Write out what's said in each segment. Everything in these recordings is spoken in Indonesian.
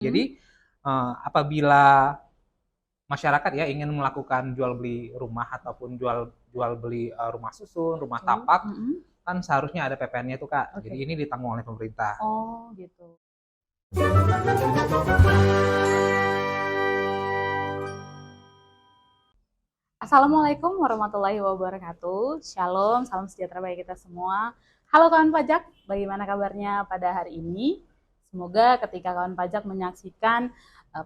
Jadi apabila masyarakat ya ingin melakukan jual beli rumah ataupun jual beli rumah susun, rumah tapak, kan seharusnya ada PPN-nya tuh Kak. Jadi ini ditanggung oleh pemerintah. Oh gitu. Assalamualaikum warahmatullahi wabarakatuh. Shalom, salam sejahtera bagi kita semua. Halo kawan pajak, bagaimana kabarnya pada hari ini? Semoga ketika kawan pajak menyaksikan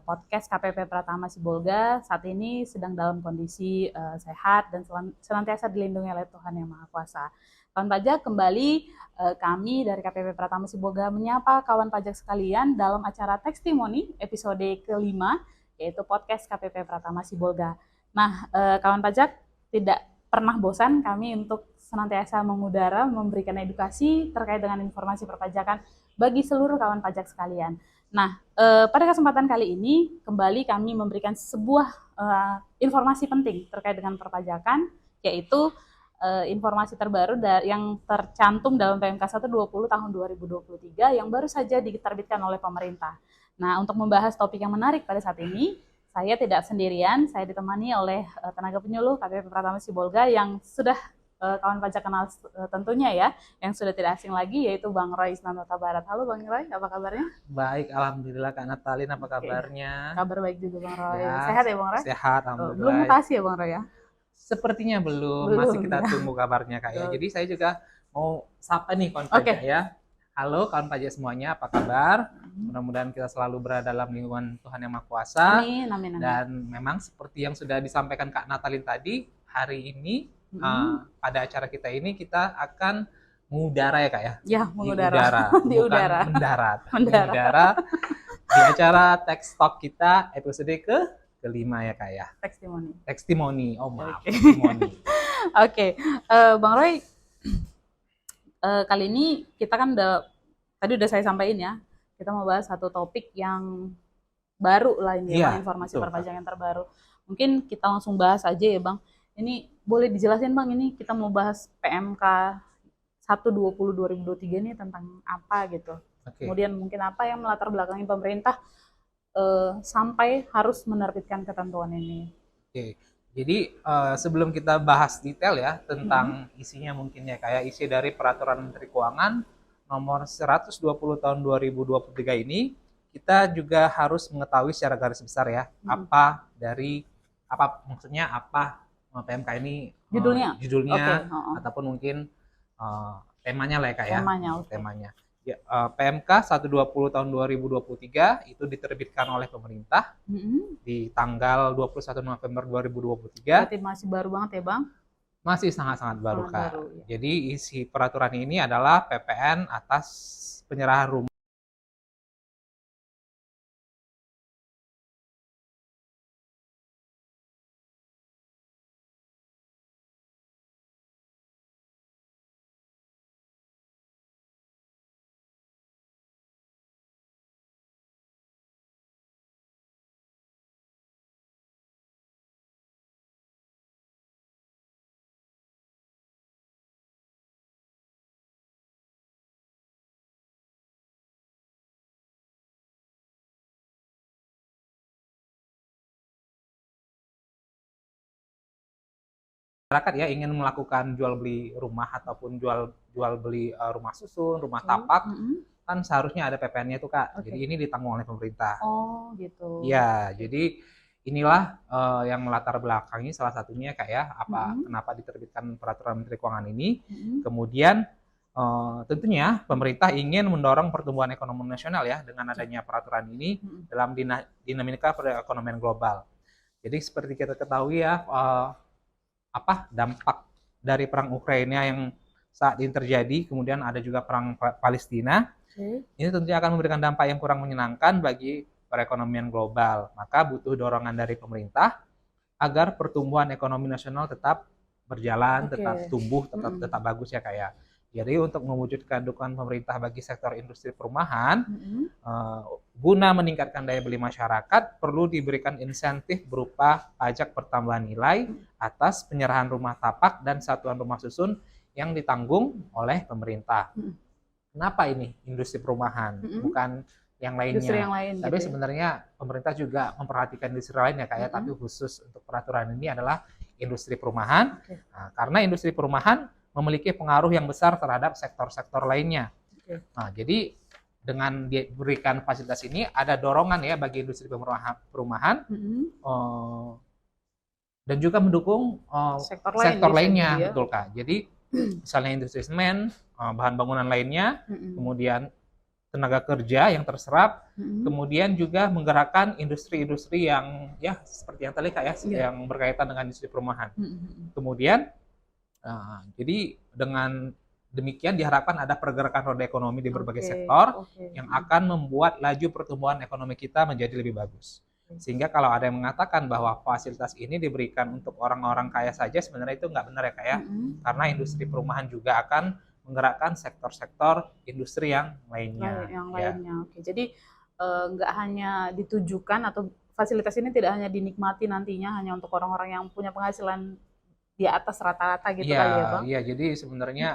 podcast KPP Pratama Sibolga saat ini sedang dalam kondisi sehat dan senantiasa dilindungi oleh Tuhan Yang Maha Kuasa. Kawan pajak, kembali kami dari KPP Pratama Sibolga menyapa kawan pajak sekalian dalam acara Testimoni episode kelima, yaitu podcast KPP Pratama Sibolga. Nah, kawan pajak, tidak pernah bosan kami untuk senantiasa mengudara, memberikan edukasi terkait dengan informasi perpajakan bagi seluruh kawan pajak sekalian. Nah, pada kesempatan kali ini kembali kami memberikan sebuah informasi penting terkait dengan perpajakan, yaitu informasi terbaru yang tercantum dalam PMK 120 tahun 2023 yang baru saja diterbitkan oleh pemerintah. Nah, untuk membahas topik yang menarik pada saat ini, saya tidak sendirian, saya ditemani oleh tenaga penyuluh KPP Pratama Sibolga yang sudah kawan pajak kenal tentunya ya, yang sudah tidak asing lagi, yaitu Bang Roy Isnanto Barat. Halo Bang Roy, apa kabarnya? Baik, alhamdulillah Kak Natalin, apa kabarnya? Kabar baik juga Bang Roy. Ya, Sehat ya Bang Roy? sehat, alhamdulillah. Belum mutasi ya Bang Roy ya? Sepertinya belum, masih kita tunggu kabarnya Kak ya. Jadi saya juga mau sapa nih kawan pajak ya. Halo kawan pajak semuanya, apa kabar? Mudah-mudahan kita selalu berada dalam lingkungan Tuhan Yang Maha Kuasa. Amin, amin, amin. Dan memang seperti yang sudah disampaikan Kak Natalin tadi, hari ini pada acara kita ini kita akan mengudara ya Kak ya? Ya, mengudara. Di udara. Bukan mendarat. Di acara Tech Talk kita episode kelima ya Kak ya? Testimoni. Oh maaf, testimoni. Oke, Bang Roy, kali ini kita kan tadi udah saya sampaikan ya, kita mau bahas satu topik yang baru lah ini ya, informasi perpajakan yang terbaru. Mungkin kita langsung bahas aja ya Bang. Ini boleh dijelasin Bang, ini kita mau bahas PMK 120 2023 ini tentang apa gitu. Kemudian mungkin apa yang melatar belakangi pemerintah sampai harus menerbitkan ketentuan ini. Jadi sebelum kita bahas detail ya tentang isinya mungkin ya kayak isi dari Peraturan Menteri Keuangan nomor 120 tahun 2023 ini, kita juga harus mengetahui secara garis besar ya apa maksudnya apa PMK ini judulnya ataupun mungkin temanya lah ya Kak ya. Temanya. Ya, PMK 120 tahun 2023 itu diterbitkan oleh pemerintah di tanggal 21 November 2023. Berarti masih baru banget ya Bang? Masih sangat-sangat baru Kak. Ya. Jadi isi peraturan ini adalah PPN atas penyerahan rumah. Masyarakat ya ingin melakukan jual beli rumah ataupun jual beli rumah susun, rumah tapak, kan seharusnya ada PPN-nya tuh Kak. Jadi ini ditanggung oleh pemerintah. Oh gitu. Ya, jadi inilah yang melatar belakangi salah satunya Kak ya, kenapa diterbitkan Peraturan Menteri Keuangan ini. Kemudian tentunya pemerintah ingin mendorong pertumbuhan ekonomi nasional ya dengan adanya peraturan ini dalam dinamika perekonomian global. Jadi seperti kita ketahui ya, dampak dari perang Ukraina yang saat ini terjadi, kemudian ada juga perang Palestina. Ini tentunya akan memberikan dampak yang kurang menyenangkan bagi perekonomian global. Maka butuh dorongan dari pemerintah agar pertumbuhan ekonomi nasional tetap berjalan, tetap tumbuh, tetap bagus ya Kak ya. Jadi untuk mewujudkan dukungan pemerintah bagi sektor industri perumahan, guna meningkatkan daya beli masyarakat, perlu diberikan insentif berupa pajak pertambahan nilai atas penyerahan rumah tapak dan satuan rumah susun yang ditanggung oleh pemerintah. Kenapa ini industri perumahan? Bukan yang lainnya. Industri yang lain. Tapi gitu sebenarnya pemerintah juga memperhatikan industri lain ya kayak, tapi khusus untuk peraturan ini adalah industri perumahan. Nah, karena industri perumahan memiliki pengaruh yang besar terhadap sektor-sektor lainnya. Nah, jadi dengan diberikan fasilitas ini ada dorongan ya bagi industri perumahan dan juga mendukung sektor lainnya, betul Kak. Jadi misalnya industri semen, bahan bangunan lainnya, kemudian tenaga kerja yang terserap, kemudian juga menggerakkan industri-industri yang ya seperti yang tadi Kak ya, yang berkaitan dengan industri perumahan. Kemudian jadi dengan demikian diharapkan ada pergerakan roda ekonomi di berbagai sektor yang akan membuat laju pertumbuhan ekonomi kita menjadi lebih bagus. Sehingga kalau ada yang mengatakan bahwa fasilitas ini diberikan untuk orang-orang kaya saja, sebenarnya itu nggak benar ya Kak ya. Karena industri perumahan juga akan menggerakkan sektor-sektor industri yang lainnya. Oke. Jadi nggak hanya ditujukan atau fasilitas ini tidak hanya dinikmati nantinya hanya untuk orang-orang yang punya penghasilan di atas rata-rata gitu kali ya Bang? Iya, jadi sebenarnya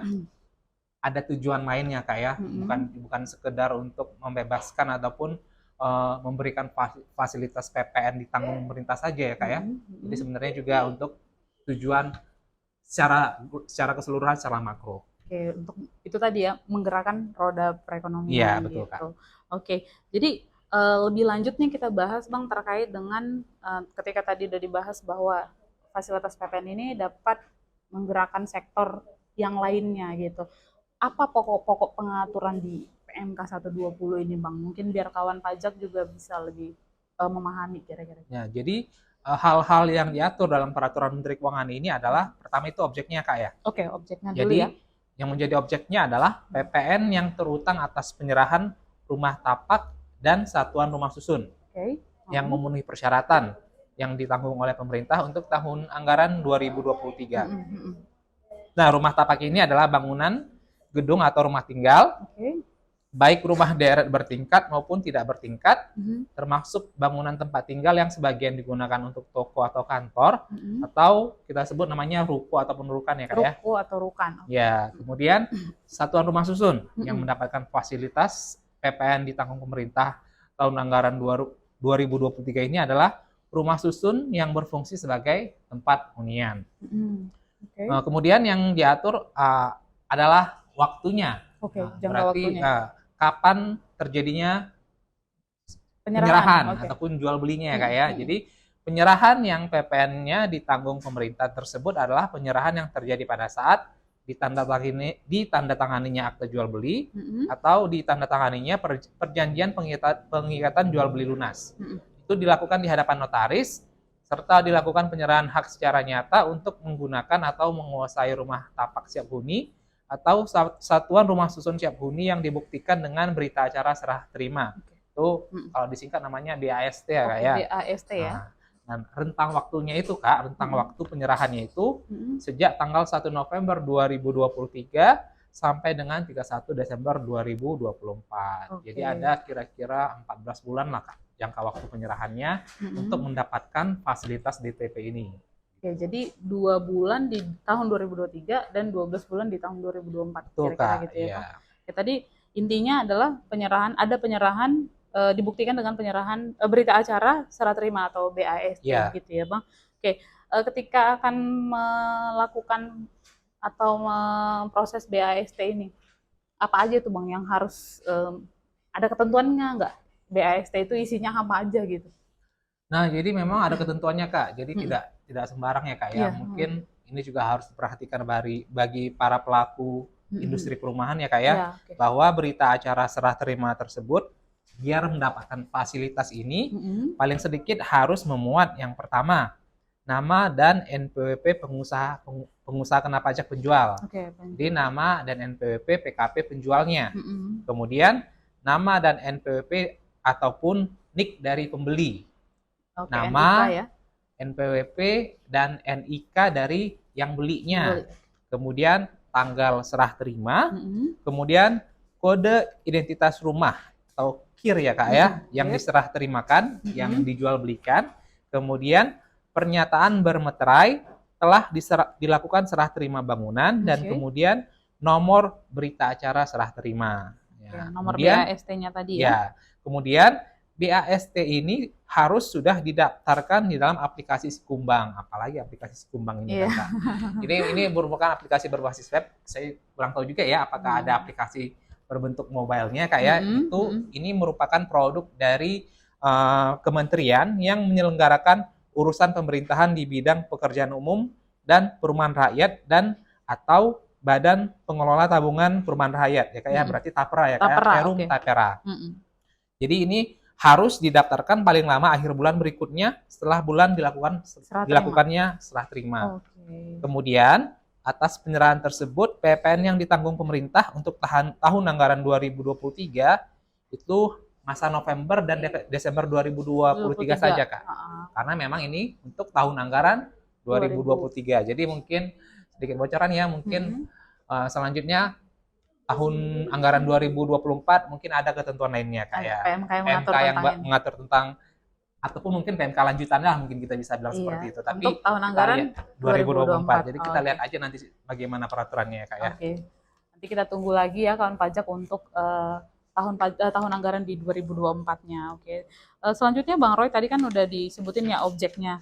ada tujuan lainnya Kak ya, bukan sekedar untuk membebaskan ataupun memberikan fasilitas PPN ditanggung pemerintah saja ya Kak ya. Jadi sebenarnya juga untuk tujuan secara keseluruhan, secara makro. Oke, untuk itu tadi ya menggerakkan roda perekonomian. Iya, betul gitu. Kak. Oke, jadi lebih lanjut nih kita bahas Bang terkait dengan ketika tadi udah dibahas bahwa fasilitas PPN ini dapat menggerakkan sektor yang lainnya gitu. Apa pokok-pokok pengaturan di PMK 120 ini Bang? Mungkin biar kawan pajak juga bisa lebih memahami kira-kira. Ya, jadi hal-hal yang diatur dalam peraturan Menteri Keuangan ini adalah pertama itu objeknya Kak ya. Oke, objeknya jadi, dulu ya. Yang menjadi objeknya adalah PPN yang terutang atas penyerahan rumah tapak dan satuan rumah susun yang memenuhi persyaratan yang ditanggung oleh pemerintah untuk tahun anggaran 2023. Nah, rumah tapak ini adalah bangunan gedung atau rumah tinggal, baik rumah deret bertingkat maupun tidak bertingkat, termasuk bangunan tempat tinggal yang sebagian digunakan untuk toko atau kantor, atau kita sebut namanya ruko ataupun rukan ya Kak ya. Ruko atau rukan. Ya, kemudian satuan rumah susun yang mendapatkan fasilitas PPN ditanggung pemerintah tahun anggaran 2023 ini adalah rumah susun yang berfungsi sebagai tempat hunian. Kemudian yang diatur adalah waktunya. Jangka berarti waktunya. Kapan terjadinya penyerahan ataupun jual belinya ya Kak ya. Jadi penyerahan yang PPN-nya ditanggung pemerintah tersebut adalah penyerahan yang terjadi pada saat ditandatanganinya akte jual beli atau ditandatanganinya perjanjian pengikatan jual beli lunas. Itu dilakukan di hadapan notaris serta dilakukan penyerahan hak secara nyata untuk menggunakan atau menguasai rumah tapak siap huni atau satuan rumah susun siap huni yang dibuktikan dengan berita acara serah terima. Itu kalau disingkat namanya BAST ya Kak ya. BAST ya. Dan rentang waktunya itu Kak, rentang waktu penyerahannya itu sejak tanggal 1 November 2023 sampai dengan 31 Desember 2024. Jadi ada kira-kira 14 bulan lah Kak jangka waktu penyerahannya untuk mendapatkan fasilitas DTP ini. Oke, jadi 2 bulan di tahun 2023 dan 12 bulan di tahun 2024. Betul, kira-kira Kak, gitu ya, iya. Pak. Tadi intinya adalah penyerahan dibuktikan dengan penyerahan berita acara serah terima atau BAST gitu ya, Bang. Oke, ketika akan melakukan atau memproses BAST ini, apa aja tuh Bang yang harus ada ketentuannya nggak? BAST itu isinya apa aja gitu? Nah, jadi memang ada ketentuannya Kak. Jadi tidak sembarang ya Kak ya. Mungkin ini juga harus diperhatikan bagi para pelaku industri perumahan ya Kak ya, bahwa berita acara serah terima tersebut biar mendapatkan fasilitas ini paling sedikit harus memuat yang pertama nama dan NPWP pengusaha kena pajak penjual. Jadi nama dan NPWP PKP penjualnya. Kemudian nama dan NPWP ataupun NIK dari pembeli. Nama, NPWP, dan NIK dari yang belinya. Kemudian tanggal serah terima, kemudian kode identitas rumah atau KIR ya Kak ya, yang diserah terimakan, yang dijual belikan. Kemudian pernyataan bermeterai telah dilakukan serah terima bangunan dan kemudian nomor berita acara serah terima. Nomor BAST-nya tadi ya. Kemudian BAST ini harus sudah didaftarkan di dalam aplikasi Sikumbang, apalagi aplikasi Sikumbang ini kan, Kak. Ini merupakan aplikasi berbasis web. Saya kurang tahu juga ya apakah ada aplikasi berbentuk mobilenya kayak itu. Ini merupakan produk dari kementerian yang menyelenggarakan urusan pemerintahan di bidang pekerjaan umum dan perumahan rakyat dan atau Badan Pengelola Tabungan Perumahan Rakyat ya kayak berarti TAPRA ya kayak Perum Tapera. Jadi ini harus didaftarkan paling lama akhir bulan berikutnya setelah bulan dilakukannya serah terima. Kemudian atas penyerahan tersebut PPN yang ditanggung pemerintah untuk tahun anggaran 2023 itu masa November dan Desember 2023 saja, Kak. Karena memang ini untuk tahun anggaran 2023. Jadi mungkin sedikit bocoran ya, mungkin selanjutnya tahun anggaran 2024 mungkin ada ketentuan lainnya kayak PMK yang mengatur tentang ataupun mungkin PMK lanjutannya lah mungkin kita bisa bilang seperti itu. Tapi untuk tahun anggaran 2024. Jadi kita lihat aja nanti bagaimana peraturannya kayak. Nanti kita tunggu lagi ya kawan pajak untuk tahun anggaran di 2024-nya. Selanjutnya Bang Roy tadi kan udah disebutin ya objeknya.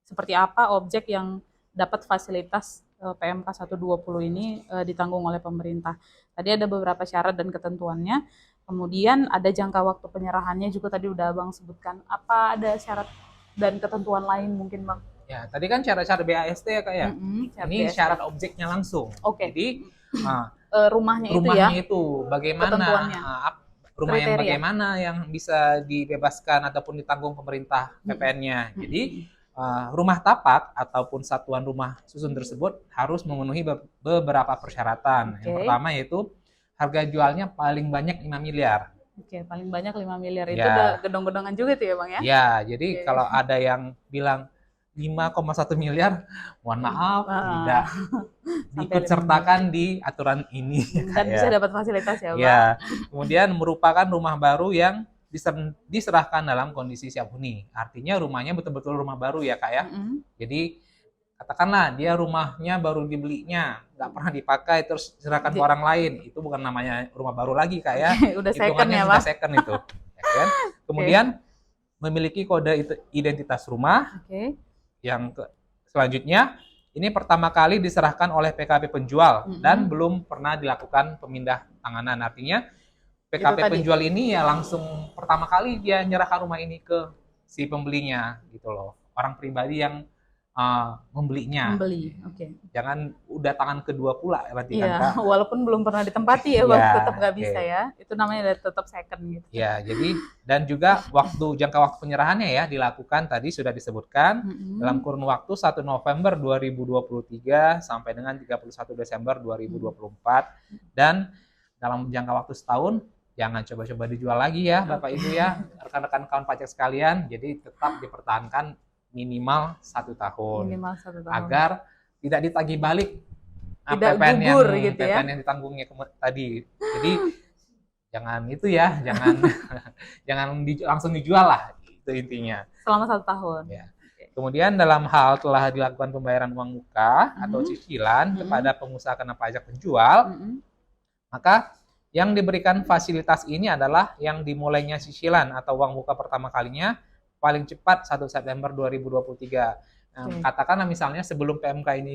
Seperti apa objek yang dapat fasilitas PMK 120 ini ditanggung oleh pemerintah. Tadi ada beberapa syarat dan ketentuannya. Kemudian ada jangka waktu penyerahannya juga tadi udah Abang sebutkan. Apa ada syarat dan ketentuan lain mungkin Bang? Ya, tadi kan syarat-syarat BAST ya Kak ya. Ini syarat objeknya langsung. Jadi rumahnya itu bagaimana rumah yang bagaimana yang bisa dibebaskan ataupun ditanggung pemerintah PPN-nya. Jadi rumah tapak ataupun satuan rumah susun tersebut harus memenuhi beberapa persyaratan. Yang pertama yaitu harga jualnya paling banyak 5 miliar. Paling banyak 5 miliar. Itu udah gedong-gedongan juga tuh ya Bang ya? Ya, jadi kalau ada yang bilang 5,1 miliar, mohon maaf, tidak diikutsertakan di aturan ini. Dan bisa dapat fasilitas ya Bang? Ya, kemudian merupakan rumah baru yang diserahkan dalam kondisi siap huni. Artinya rumahnya betul-betul rumah baru ya Kak ya. Jadi katakanlah dia rumahnya baru dibelinya, nggak pernah dipakai terus diserahkan ke orang lain. Itu bukan namanya rumah baru lagi Kak ya. Udah second ya Pak? Second itu. Ya kan? Kemudian memiliki kode identitas rumah. Yang selanjutnya ini pertama kali diserahkan oleh PKP penjual dan belum pernah dilakukan pemindah tanganan. Artinya PKP penjual ini ya langsung pertama kali dia nyerahkan rumah ini ke si pembelinya gitu loh. Orang pribadi yang membelinya. Jangan udah tangan kedua pula nanti kan Kak. Walaupun belum pernah ditempati ya Bang, tetap nggak bisa ya. Itu namanya tetap second gitu. Ya, jadi dan juga jangka waktu penyerahannya ya dilakukan tadi sudah disebutkan dalam kurun waktu 1 November 2023 sampai dengan 31 Desember 2024 dan dalam jangka waktu setahun. Jangan coba-coba dijual lagi ya Bapak Ibu ya, rekan-rekan kawan pajak sekalian. Jadi tetap dipertahankan minimal 1 tahun. Agar tidak ditagih balik PPN yang ditanggungnya tadi. Jadi jangan itu ya, jangan langsung dijual lah, itu intinya. Selama 1 tahun. Ya. Kemudian dalam hal telah dilakukan pembayaran uang muka atau cicilan kepada pengusaha kena pajak penjual, maka yang diberikan fasilitas ini adalah yang dimulainya cicilan atau uang muka pertama kalinya paling cepat 1 September 2023. Katakanlah misalnya sebelum PMK ini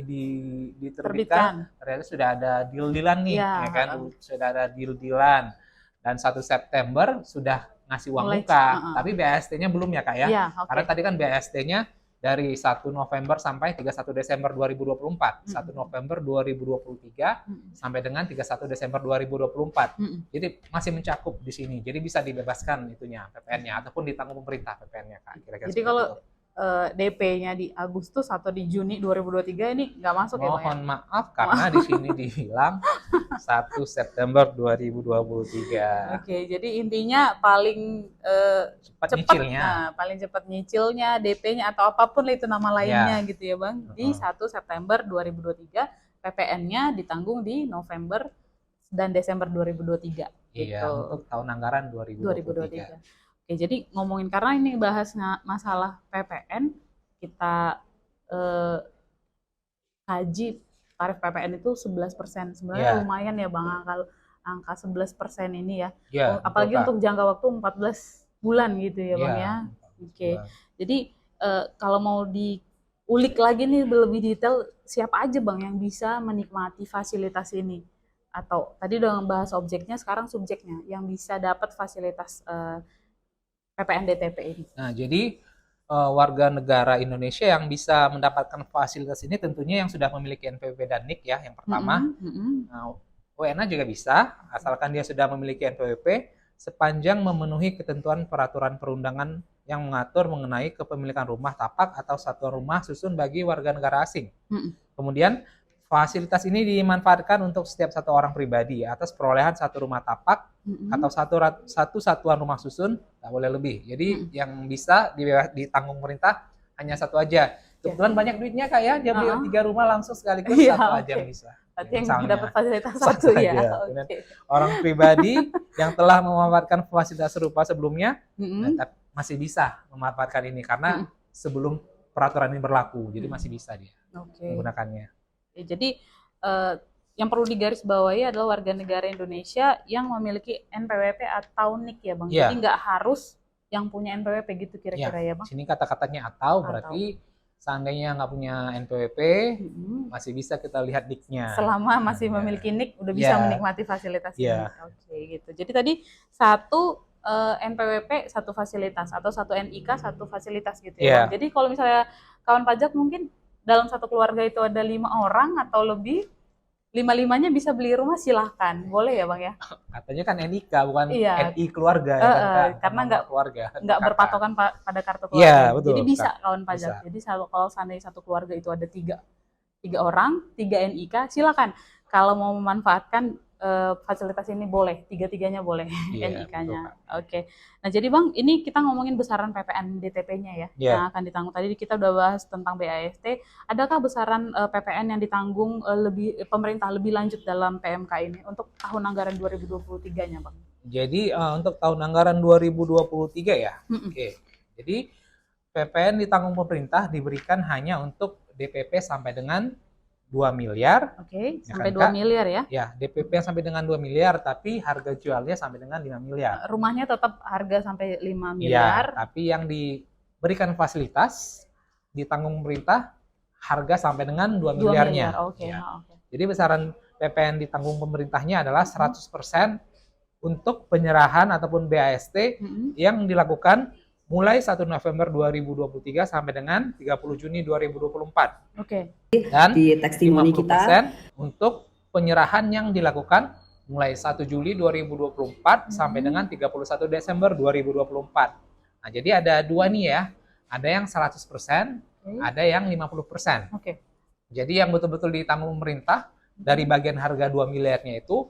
diterbitkan, ternyata sudah ada deal-dealan nih, ya kan? Sudah ada deal-dealan. Dan 1 September sudah ngasih uang muka, tapi BAST-nya belum ya Kak ya? Karena tadi kan BAST-nya dari 1 November sampai 31 Desember 2024, 1 November 2023 sampai dengan 31 Desember 2024. Jadi masih mencakup di sini. Jadi bisa dibebaskan itunya PPN-nya ataupun ditanggung pemerintah PPN-nya Kak. Kira-kira jadi kalau DP-nya di Agustus atau di Juni 2023 ini nggak masuk ya Bang? Mohon maaf karena di sini dibilang 1 September 2023. Jadi intinya paling cepat nyicilnya. Paling cepat nyicilnya, DP-nya atau apapun itu nama lainnya gitu ya Bang. Di 1 September 2023 PPN-nya ditanggung di November dan Desember 2023. Iya, untuk tahun anggaran 2023. Jadi ngomongin karena ini bahas masalah PPN, kita kaji tarif PPN itu 11%. Sebenarnya lumayan ya Bang, angka 11% ini ya. Ya, Apalagi betul, Kak. untuk jangka waktu 14 bulan gitu ya Bang Ya, ya. Oke. betul. Jadi kalau mau diulik lagi nih lebih detail, siapa aja Bang yang bisa menikmati fasilitas ini? Atau tadi udah ngebahas objeknya, sekarang subjeknya yang bisa dapat fasilitas PPN DTP ini. Nah, jadi warga negara Indonesia yang bisa mendapatkan fasilitas ini tentunya yang sudah memiliki NPWP dan NIK ya, yang pertama. Nah, WNA juga bisa, asalkan dia sudah memiliki NPWP, sepanjang memenuhi ketentuan peraturan perundangan yang mengatur mengenai kepemilikan rumah tapak atau satuan rumah susun bagi warga negara asing. Kemudian fasilitas ini dimanfaatkan untuk setiap satu orang pribadi atas perolehan satu rumah tapak atau satu satuan rumah susun, nggak boleh lebih. Jadi yang bisa ditanggung pemerintah hanya satu aja. Kebetulan banyak duitnya Kak ya, dia beli 3 rumah langsung sekaligus, satu aja yang bisa. Berarti yang Misalnya, dapat fasilitas satu ya. Orang pribadi yang telah memanfaatkan fasilitas serupa sebelumnya masih bisa memanfaatkan ini karena sebelum peraturan ini berlaku, jadi masih bisa dia menggunakannya. Jadi yang perlu digarisbawahi adalah warga negara Indonesia yang memiliki NPWP atau NIK ya Bang. Jadi nggak harus yang punya NPWP gitu kira-kira ya Bang. Sini kata-katanya atau berarti seandainya nggak punya NPWP masih bisa kita lihat NIK-nya. Selama masih memiliki NIK udah bisa menikmati fasilitas ini. Oke gitu. Jadi tadi satu NPWP satu fasilitas atau satu NIK satu fasilitas gitu ya Bang. Jadi kalau misalnya kawan pajak mungkin dalam satu keluarga itu ada 5 orang atau lebih, 5-5-nya bisa beli rumah, silahkan, boleh ya Bang ya? Katanya kan NIK bukan NI keluarga ya kan, karena nggak berpatokan pada kartu keluarga. Iya, betul, jadi bisa kawan pajak. Bisa. Jadi kalau seandainya satu keluarga itu ada 3 orang, 3 NIK, silakan. Kalau mau memanfaatkan fasilitas ini boleh, 3-3-nya boleh NIK-nya. Oke. Nah jadi Bang, ini kita ngomongin besaran PPN DTP-nya ya, yang akan ditanggung. Tadi kita udah bahas tentang BAST. Adakah besaran PPN yang ditanggung pemerintah lebih lanjut dalam PMK ini untuk tahun anggaran 2023-nya Bang? Jadi untuk tahun anggaran 2023 ya. Oke. Jadi PPN ditanggung pemerintah diberikan hanya untuk DPP sampai dengan 2 miliar. Oke, sampai 2 miliar ya? Ya, DPP sampai dengan 2 miliar, tapi harga jualnya sampai dengan 5 miliar. Rumahnya tetap harga sampai 5 miliar. Ya, tapi yang diberikan fasilitas ditanggung pemerintah harga sampai dengan 2 miliarnya. Jadi besaran PPN ditanggung pemerintahnya adalah 100% untuk penyerahan ataupun BAST yang dilakukan mulai 1 November 2023 sampai dengan 30 Juni 2024. Dan di testimoni 50% kita untuk penyerahan yang dilakukan mulai 1 Juli 2024 sampai dengan 31 Desember 2024. Nah, jadi ada 2 nih ya. Ada yang 100%, ada yang 50%. Jadi yang betul-betul ditanggung pemerintah dari bagian harga 2 miliarnya itu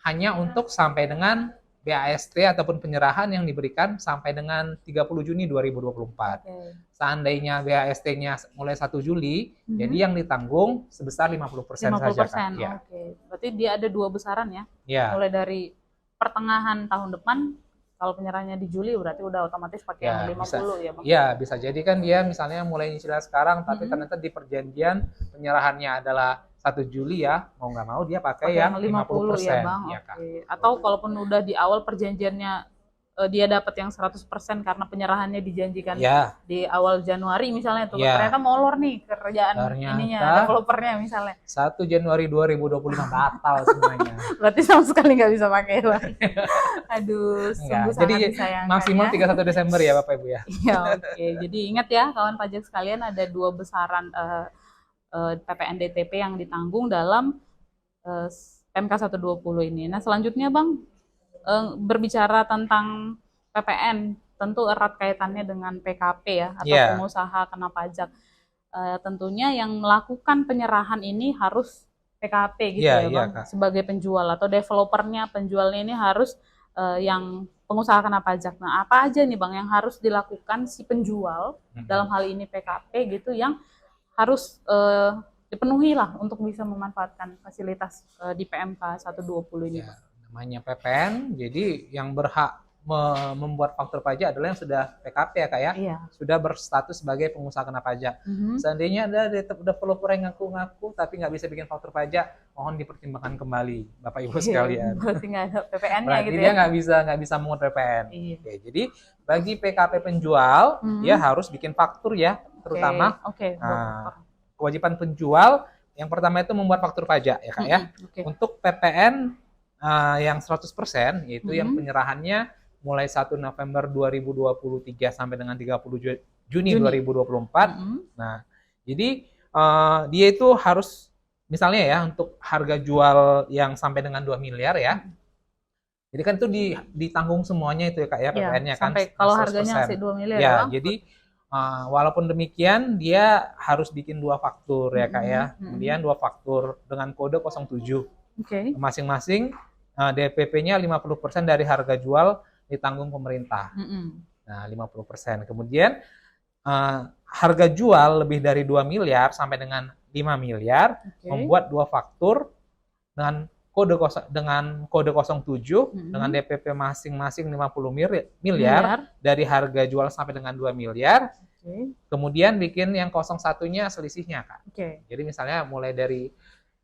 hanya untuk sampai dengan BAST ataupun penyerahan yang diberikan sampai dengan 30 Juni 2024. Seandainya BAST-nya mulai 1 Juli, jadi yang ditanggung sebesar 50% saja. Berarti dia ada 2 besaran ya? Mulai dari pertengahan tahun depan, kalau penyerahannya di Juli berarti udah otomatis pakai yang 50 ya Bang? Iya, bisa jadi kan dia misalnya mulai nyicil sekarang, tapi ternyata di perjanjian penyerahannya adalah 1 Juli ya, mau nggak mau dia pakai yang 50% ya Bang. Atau kalaupun udah di awal perjanjiannya dia dapat yang 100% karena penyerahannya dijanjikan di awal Januari misalnya tuh, ternyata molor nih kerjaan ininya, developernya misalnya. 1 Januari 2025 batal semuanya. Berarti sama sekali nggak bisa pakai lagi. Aduh, sungguh jadi sangat disayangkan. Maksimal 31 Desember ya Bapak Ibu ya. Iya, Jadi ingat ya kawan pajak sekalian, ada 2 besaran PPN DTP yang ditanggung dalam PMK 120 ini. Nah selanjutnya Bang, berbicara tentang PPN, tentu erat kaitannya dengan PKP ya, atau pengusaha kena pajak. Tentunya yang melakukan penyerahan ini harus PKP gitu ya Bang, sebagai penjual atau developernya, penjualnya ini harus yang pengusaha kena pajak. Nah apa aja nih Bang yang harus dilakukan si penjual, dalam hal ini PKP gitu, yang harus dipenuhi lah untuk bisa memanfaatkan fasilitas di PMK 120 ini. Namanya PPN, jadi yang berhak membuat faktur pajak adalah yang sudah PKP ya Kak ya, Iya. sudah berstatus sebagai pengusaha kena pajak. Seandainya Anda developer yang ngaku-ngaku tapi nggak bisa bikin faktur pajak, mohon dipertimbangkan kembali Bapak Ibu sekalian. Berarti nggak ada PPN-nya Berarti gitu dia ya? nggak bisa mengut PPN. Iya. Oke, jadi bagi PKP penjual dia harus bikin faktur ya, terutama kewajiban penjual yang pertama itu membuat faktur pajak ya Kak ya. Untuk PPN yang 100% yaitu yang penyerahannya mulai 1 November 2023 sampai dengan 30 Juni 2024. Nah, jadi dia itu harus misalnya ya untuk harga jual yang sampai dengan 2 miliar ya. Jadi kan itu ditanggung semuanya itu ya Kak ya PPN-nya kan. Sampai kalau harganya masih 2 miliar ya. Jadi walaupun demikian dia harus bikin 2 faktur ya Kak ya. Kemudian 2 faktur dengan kode 07. Masing-masing DPP-nya 50% dari harga jual ditanggung pemerintah. Nah, 50%. Kemudian harga jual lebih dari 2 miliar sampai dengan 5 miliar membuat 2 faktur dengan kode 07 dengan DPP masing-masing 50 miliar dari harga jual sampai dengan 2 miliar. Kemudian bikin yang 01-nya selisihnya Kak. Jadi misalnya mulai dari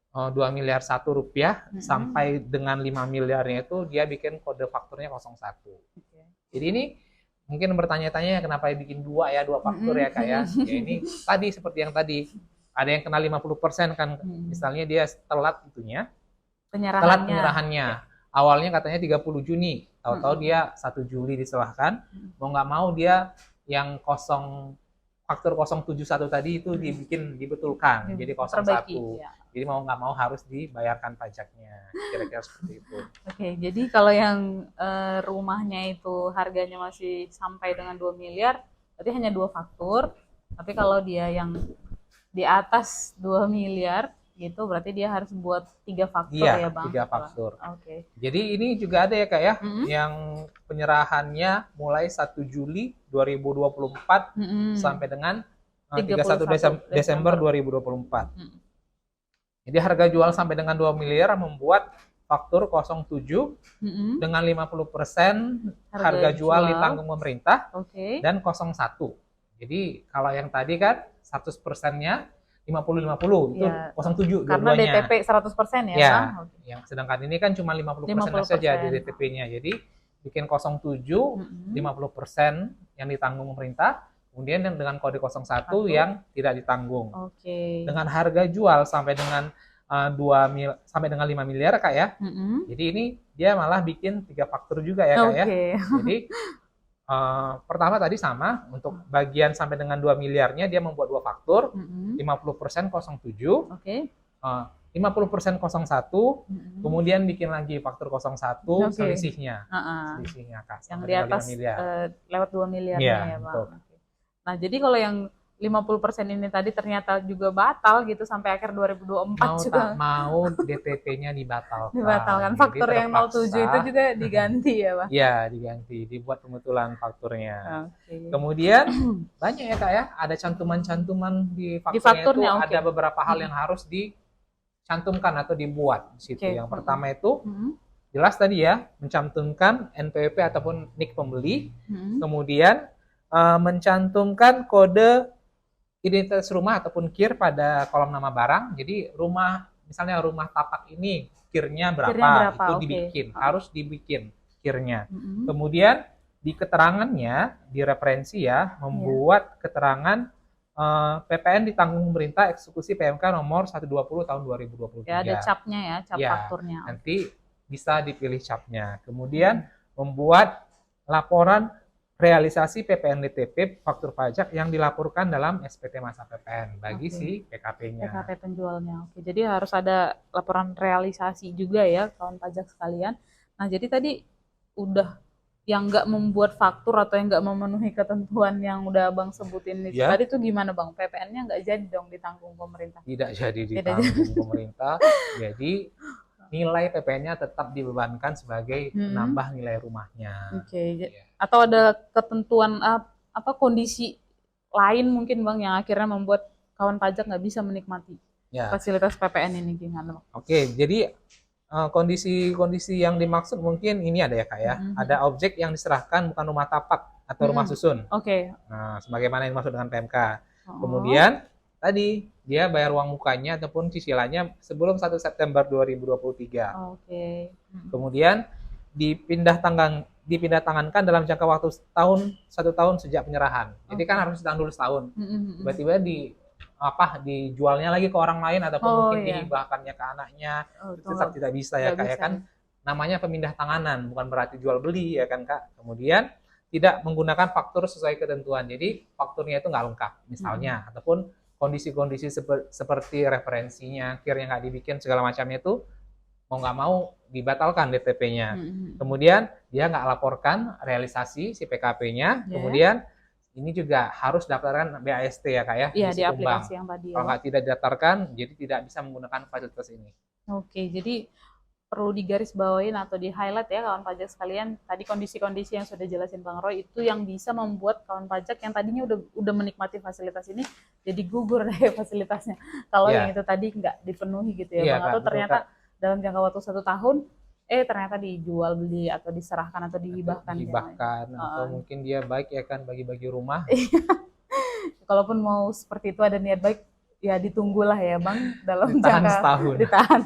2 miliar 1 rupiah sampai dengan 5 miliarnya itu dia bikin kode fakturnya 01. Jadi ini mungkin bertanya-tanya kenapa bikin 2 faktur ya Kak ya. Ya ini tadi seperti yang tadi ada yang kena 50% kan, misalnya dia telat itunya. Penyerahannya. Awalnya katanya 30 Juni, tahu-tahu dia 1 Juli diserahkan. Mau nggak mau dia yang faktur 071 tadi itu dibetulkan jadi 01. Jadi mau nggak mau harus dibayarkan pajaknya. Kira-kira seperti itu. Jadi kalau yang rumahnya itu harganya masih sampai dengan 2 miliar, berarti hanya 2 faktur. Tapi kalau dia yang di atas 2 miliar gitu, berarti dia harus buat 3 faktur ya Bang? 3 faktur. Jadi ini juga ada ya Kak ya, yang penyerahannya mulai 1 Juli 2024 sampai dengan 31 Desember 2024. Jadi harga jual sampai dengan 2 miliar membuat faktur 07 dengan 50% harga jual ditanggung pemerintah dan 01. Jadi kalau yang tadi kan 100%-nya 50-50 itu 07 karena dua-duanya. DPP 100% ya Bang? Yang sedangkan ini kan cuma 50% saja di DPP-nya. Jadi bikin 07 50% yang ditanggung pemerintah. Kemudian dengan kode 01 yang tidak ditanggung. Dengan harga jual sampai dengan 5 miliar Kak ya. Jadi ini dia malah bikin 3 faktur juga ya Kak ya. Jadi pertama tadi sama untuk bagian sampai dengan 2 miliarnya dia membuat 2 faktur. 50% 07. 50% 01, kemudian bikin lagi faktur 01 selisihnya. Selisihnya Kak. Yang di atas lewat 2 miliarnya ya Bang. Nah, jadi kalau yang 50% ini tadi ternyata juga batal gitu sampai akhir 2024 juga. Mau DPP-nya dibatalkan. Dibatalkan. Faktur yang 07 itu juga diganti ya, Pak? Iya, diganti. Dibuat pembetulan fakturnya. Kemudian banyak ya Kak ya, ada cantuman-cantuman di fakturnya itu ada beberapa hal yang harus dicantumkan atau dibuat di situ. Yang pertama itu jelas tadi ya, mencantumkan NPWP ataupun NIK pembeli. Kemudian mencantumkan kode identitas rumah ataupun KIR pada kolom nama barang. Jadi misalnya rumah tapak ini KIR-nya berapa, itu dibikin, harus dibikin KIR-nya. Kemudian di keterangannya, di referensi ya, membuat keterangan PPN ditanggung pemerintah eksekusi PMK nomor 120 tahun 2023. Ya, ada capnya ya, cap fakturnya. Nanti bisa dipilih capnya. Kemudian membuat laporan realisasi PPN DTP faktur pajak yang dilaporkan dalam SPT masa PPN bagi si PKP-nya. PKP penjualnya. Jadi harus ada laporan realisasi juga ya kawan pajak sekalian. Nah, jadi tadi udah yang nggak membuat faktur atau yang nggak memenuhi ketentuan yang udah Bang sebutin itu tadi tuh gimana Bang? PPN-nya nggak jadi dong ditanggung pemerintah? Tidak jadi ditanggung pemerintah. Jadi nilai PPN-nya tetap dibebankan sebagai penambah nilai rumahnya. Atau ada ketentuan kondisi lain mungkin Bang yang akhirnya membuat kawan pajak nggak bisa menikmati fasilitas PPN ini gimana Bang? Jadi kondisi-kondisi yang dimaksud mungkin ini ada ya Kak ya. Ada objek yang diserahkan bukan rumah tapak atau rumah susun. Oke. Nah, sebagaimana yang dimaksud dengan PMK. Kemudian tadi dia bayar uang mukanya ataupun cicilannya sebelum 1 September 2023. Oke. Kemudian dipindah tangankan dalam jangka waktu 1 tahun sejak penyerahan. Jadi kan harus ditahan dulu setahun. Tiba-tiba dijualnya lagi ke orang lain ataupun mungkin dihibahkannya ke anaknya, itu tetap tidak bisa ya Kak ya, kan namanya pemindah tanganan, bukan berarti jual beli ya kan Kak. Kemudian tidak menggunakan faktur sesuai ketentuan, jadi fakturnya itu nggak lengkap misalnya, ataupun kondisi-kondisi seperti referensinya, kirnya nggak dibikin segala macamnya itu mau nggak mau dibatalkan DTP-nya. Kemudian dia nggak laporkan realisasi si PKP-nya, kemudian ini juga harus daftarkan BAST ya Kak ya, di aplikasi yang tadi. Kalau nggak tidak didaftarkan, jadi tidak bisa menggunakan fasilitas ini. Oke, jadi perlu digarisbawain atau di highlight ya kawan pajak sekalian, tadi kondisi-kondisi yang sudah jelasin Bang Roy itu yang bisa membuat kawan pajak yang tadinya udah menikmati fasilitas ini jadi gugur deh fasilitasnya kalau yang itu tadi nggak dipenuhi gitu ya Bang, atau ternyata dalam jangka waktu 1 tahun ternyata dijual beli atau diserahkan atau dihibahkan atau mungkin dia baik ya kan bagi-bagi rumah. Kalaupun mau seperti itu ada niat baik ya ditunggulah ya Bang, dalam ditahan jangka setahun. Ditahan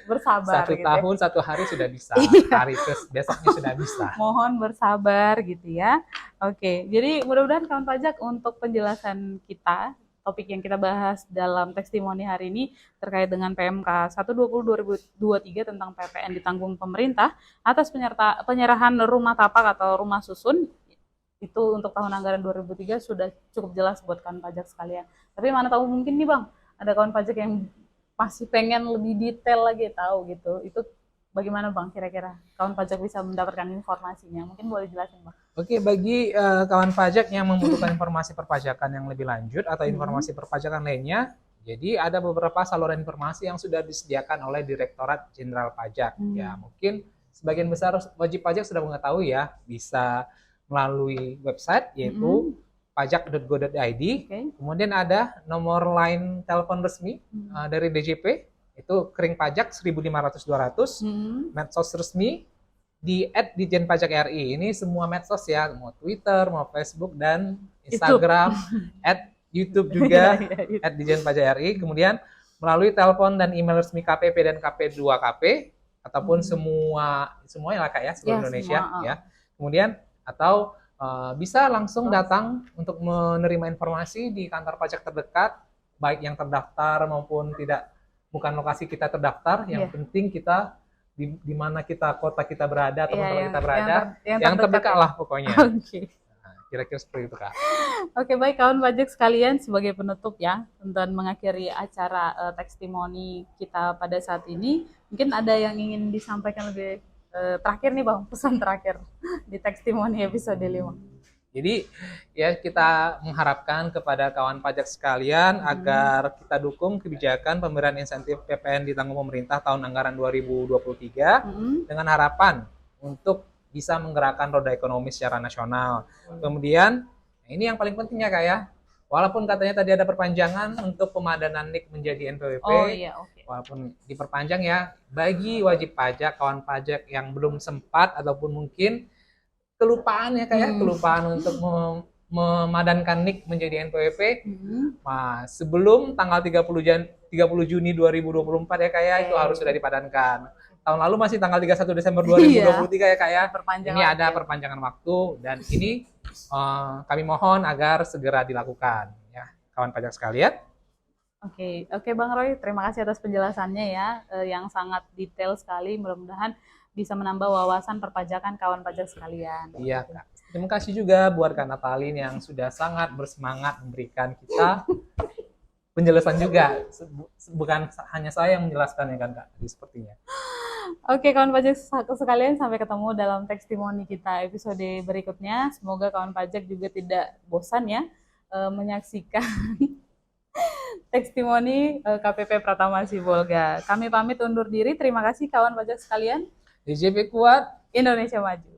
bersabar 1 tahun ya. 1 hari sudah bisa. Hari besoknya sudah bisa. Mohon bersabar gitu ya. Oke, jadi mudah-mudahan kawan pajak untuk penjelasan kita, topik yang kita bahas dalam testimoni hari ini terkait dengan PMK 120/2023 tentang PPN ditanggung pemerintah atas penyerahan rumah tapak atau rumah susun itu untuk tahun anggaran 2003 sudah cukup jelas buat kawan pajak sekalian. Tapi mana tahu mungkin nih Bang, ada kawan pajak yang masih pengen lebih detail lagi tahu gitu. Itu bagaimana Bang kira-kira kawan pajak bisa mendapatkan informasinya? Mungkin boleh jelasin Bang. Oke, bagi kawan pajak yang membutuhkan informasi perpajakan yang lebih lanjut atau informasi perpajakan lainnya, jadi ada beberapa saluran informasi yang sudah disediakan oleh Direktorat Jenderal Pajak. Ya, mungkin sebagian besar wajib pajak sudah mengetahui ya, bisa melalui website yaitu pajak.go.id. Kemudian ada nomor line telepon resmi dari DJP, itu Kering Pajak 1.500-200, medsos resmi di @ditjenpajak.ri. Ini semua medsos ya, mau Twitter, mau Facebook dan Instagram, YouTube juga @ditjenpajak.ri. Kemudian melalui telepon dan email resmi KPP dan KP2KP ataupun semuanya lah Kak ya, seluruh Indonesia ya. Kemudian atau bisa langsung datang untuk menerima informasi di kantor pajak terdekat, baik yang terdaftar maupun bukan lokasi kita terdaftar. Yang penting kita di mana kota kita berada atau tempat kita berada, yang terdekat lah pokoknya. Kira-kira seperti itu Kak. Oke, baik kawan pajak sekalian, sebagai penutup ya dan mengakhiri acara testimoni kita pada saat ini, mungkin ada yang ingin disampaikan lebih terakhir nih Bang, pesan terakhir di testimoni episode 5. Jadi ya kita mengharapkan kepada kawan pajak sekalian agar kita dukung kebijakan pemberian insentif PPN ditanggung pemerintah tahun anggaran 2023 dengan harapan untuk bisa menggerakkan roda ekonomi secara nasional. Kemudian ini yang paling penting ya Kak ya, walaupun katanya tadi ada perpanjangan untuk pemadanan NIK menjadi NPWP, walaupun diperpanjang ya, bagi wajib pajak, kawan pajak yang belum sempat ataupun mungkin kelupaan ya Kak ya, kelupaan untuk memadankan NIK menjadi NPWP, nah, sebelum tanggal 30 Juni 2024 ya Kak ya, itu harus sudah dipadankan. Tahun lalu masih tanggal 31 Desember 2023 ya Kak ya, ini ada perpanjangan waktu dan ini kami mohon agar segera dilakukan ya kawan pajak sekalian. Oke Bang Roy, terima kasih atas penjelasannya ya, yang sangat detail sekali. Mudah-mudahan bisa menambah wawasan perpajakan kawan pajak sekalian. Iya Kak. Terima kasih juga buat Kak Natalin yang sudah sangat bersemangat memberikan kita penjelasan juga. Bukan hanya saya yang menjelaskan ya kan Kak, sepertinya. Oke kawan pajak sekalian, sampai ketemu dalam testimoni kita episode berikutnya. Semoga kawan pajak juga tidak bosan ya menyaksikan testimoni KPP Pratama Sibolga. Kami pamit undur diri. Terima kasih kawan pajak sekalian. DJP kuat, Indonesia maju.